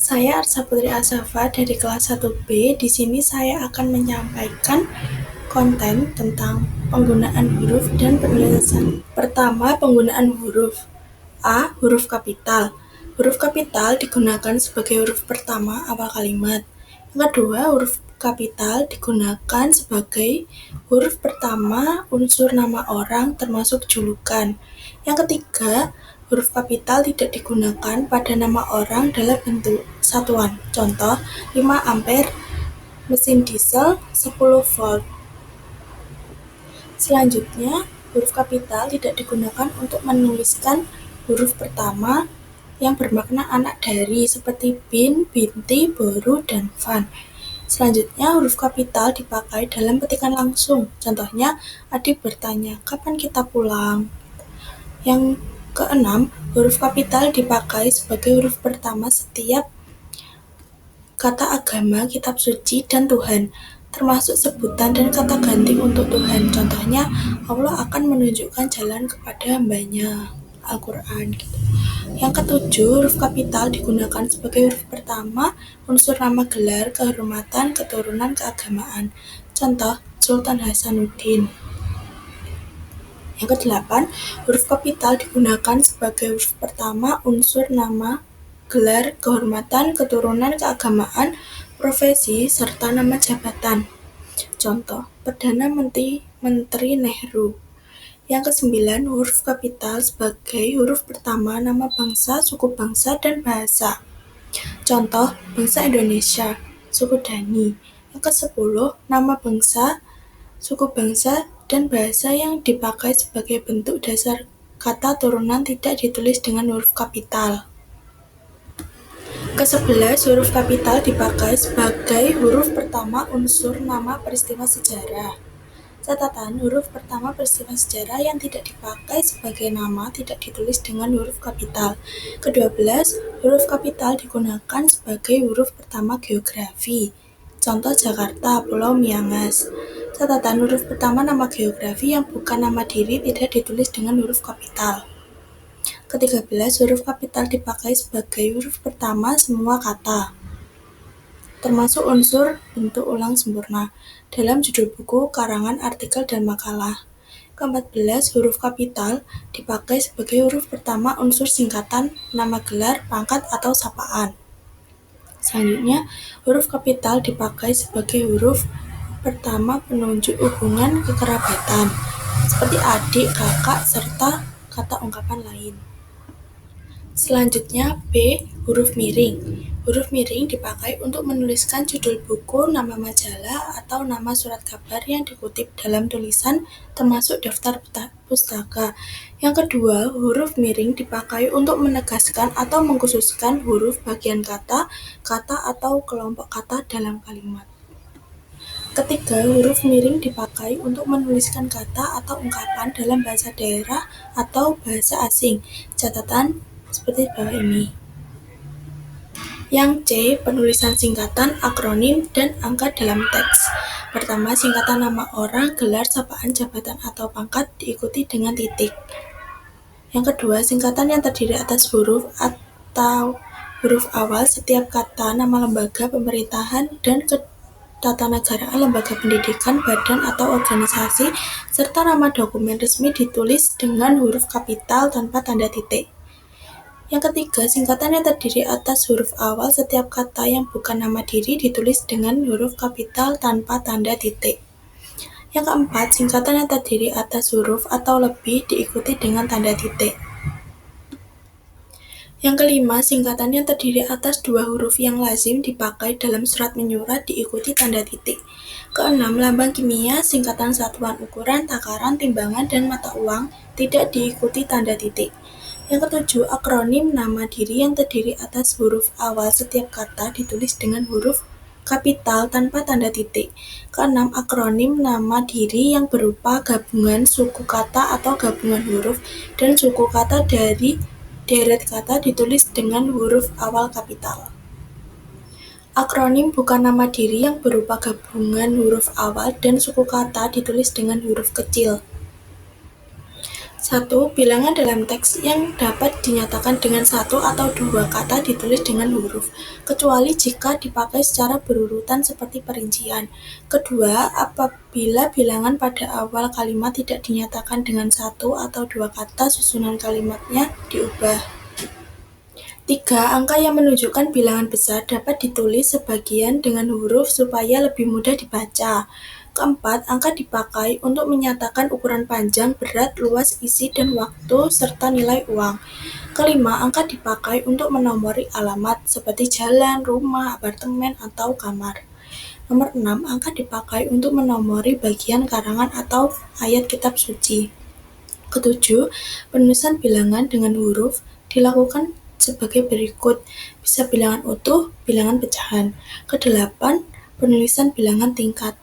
Saya Arsa Putri Asafa dari kelas 1B. Di sini saya akan menyampaikan konten tentang penggunaan huruf dan penulisan. Pertama, penggunaan huruf. A. Huruf kapital. Huruf kapital digunakan sebagai huruf pertama awal kalimat. Yang kedua, huruf kapital digunakan sebagai huruf pertama unsur nama orang termasuk julukan. Yang ketiga, huruf kapital tidak digunakan pada nama orang dalam bentuk satuan. Contoh, 5 ampere, mesin diesel, 10 volt. Selanjutnya, huruf kapital tidak digunakan untuk menuliskan huruf pertama yang bermakna anak dari seperti bin, binti, boru, dan van. Selanjutnya, huruf kapital dipakai dalam petikan langsung. Contohnya, adik bertanya, kapan kita pulang? Yang keenam, huruf kapital dipakai sebagai huruf pertama setiap kata agama, kitab suci, dan Tuhan, termasuk sebutan dan kata ganti untuk Tuhan. Contohnya, Allah akan menunjukkan jalan kepada hambanya, Al-Quran. Yang ketujuh, huruf kapital digunakan sebagai huruf pertama unsur nama gelar, kehormatan, keturunan, keagamaan. Contoh, Sultan Hasanuddin. Yang kedelapan, huruf kapital digunakan sebagai huruf pertama unsur nama gelar, kehormatan, keturunan, keagamaan, profesi, serta nama jabatan. Contoh, Perdana Menteri Nehru. Yang kesembilan, huruf kapital sebagai huruf pertama nama bangsa, suku bangsa, dan bahasa. Contoh, bangsa Indonesia, suku Dani. Yang kesepuluh, nama bangsa, suku bangsa, dan bahasa yang dipakai sebagai bentuk dasar kata turunan tidak ditulis dengan huruf kapital. Ke-11, huruf kapital dipakai sebagai huruf pertama unsur nama peristiwa sejarah. Catatan, huruf pertama peristiwa sejarah yang tidak dipakai sebagai nama tidak ditulis dengan huruf kapital. Ke-12, huruf kapital digunakan sebagai huruf pertama geografi. Contoh Jakarta, Pulau Miangas. Catatan, huruf pertama nama geografi yang bukan nama diri tidak ditulis dengan huruf kapital. Ke-13, huruf kapital dipakai sebagai huruf pertama semua kata, termasuk unsur bentuk ulang sempurna, dalam judul buku, karangan, artikel, dan makalah. Ke-14, huruf kapital dipakai sebagai huruf pertama unsur singkatan, nama gelar, pangkat, atau sapaan. Selanjutnya, huruf kapital dipakai sebagai huruf pertama penunjuk hubungan kekerabatan, seperti adik, kakak, serta kata ungkapan lain. Selanjutnya, B. Huruf miring. Huruf miring dipakai untuk menuliskan judul buku, nama majalah, atau nama surat kabar yang dikutip dalam tulisan, termasuk daftar pustaka. Yang kedua, huruf miring dipakai untuk menegaskan atau mengkhususkan huruf bagian kata, atau kelompok kata dalam kalimat. Ketiga, huruf miring dipakai untuk menuliskan kata atau ungkapan dalam bahasa daerah atau bahasa asing. Catatan seperti bawah ini. Yang C, penulisan singkatan, akronim, dan angka dalam teks. Pertama, singkatan nama orang, gelar, sapaan, jabatan, atau pangkat diikuti dengan titik. Yang kedua, singkatan yang terdiri atas huruf atau huruf awal setiap kata, nama lembaga pemerintahan, dan ketatanegaraan, lembaga pendidikan, badan atau organisasi, serta nama dokumen resmi ditulis dengan huruf kapital tanpa tanda titik. Yang ketiga, singkatan yang terdiri atas huruf awal setiap kata yang bukan nama diri ditulis dengan huruf kapital tanpa tanda titik. Yang keempat, singkatan yang terdiri atas huruf atau lebih diikuti dengan tanda titik. Yang kelima, singkatan yang terdiri atas dua huruf yang lazim dipakai dalam surat menyurat diikuti tanda titik. Keenam, lambang kimia, singkatan satuan ukuran, takaran, timbangan, dan mata uang tidak diikuti tanda titik. Yang ketujuh, akronim nama diri yang terdiri atas huruf awal setiap kata ditulis dengan huruf kapital tanpa tanda titik. Keenam, akronim nama diri yang berupa gabungan suku kata atau gabungan huruf dan suku kata dari deret kata ditulis dengan huruf awal kapital. Akronim bukan nama diri yang berupa gabungan huruf awal dan suku kata ditulis dengan huruf kecil. 1. Bilangan dalam teks yang dapat dinyatakan dengan satu atau dua kata ditulis dengan huruf, kecuali jika dipakai secara berurutan seperti perincian. Kedua, apabila bilangan pada awal kalimat tidak dinyatakan dengan satu atau dua kata, susunan kalimatnya diubah. 3. Angka yang menunjukkan bilangan besar dapat ditulis sebagian dengan huruf supaya lebih mudah dibaca. Keempat, angka dipakai untuk menyatakan ukuran panjang, berat, luas, isi, dan waktu, serta nilai uang. Kelima, angka dipakai untuk menomori alamat, seperti jalan, rumah, apartemen, atau kamar. Nomor 6, angka dipakai untuk menomori bagian karangan atau ayat kitab suci. Ketujuh, penulisan bilangan dengan huruf dilakukan sebagai berikut, bisa bilangan utuh, bilangan pecahan. Kedelapan, penulisan bilangan tingkat.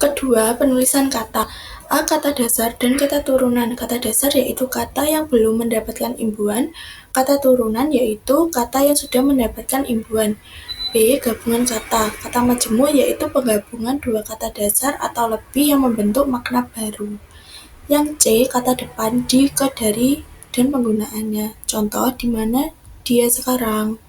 Kedua, penulisan kata. A. Kata dasar dan kata turunan. Kata dasar yaitu kata yang belum mendapatkan imbuhan. Kata turunan yaitu kata yang sudah mendapatkan imbuhan. B. Gabungan kata. Kata majemuk yaitu penggabungan dua kata dasar atau lebih yang membentuk makna baru. Yang C. Kata depan, di, ke, dari, dan penggunaannya. Contoh, di mana dia sekarang.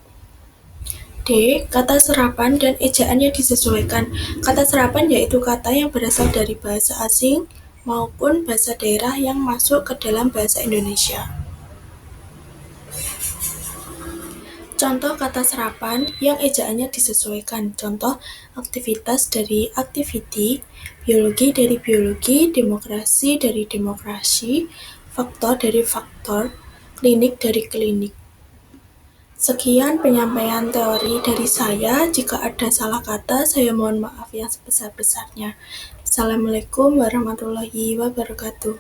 D. Kata serapan dan ejaannya disesuaikan. Kata serapan yaitu kata yang berasal dari bahasa asing maupun bahasa daerah yang masuk ke dalam bahasa Indonesia. Contoh kata serapan yang ejaannya disesuaikan. Contoh, aktivitas dari activity, biologi dari biologi, demokrasi dari demokrasi, faktor dari faktor, klinik dari klinik. Sekian penyampaian teori dari saya. Jika ada salah kata, saya mohon maaf yang sebesar-besarnya. Assalamualaikum warahmatullahi wabarakatuh.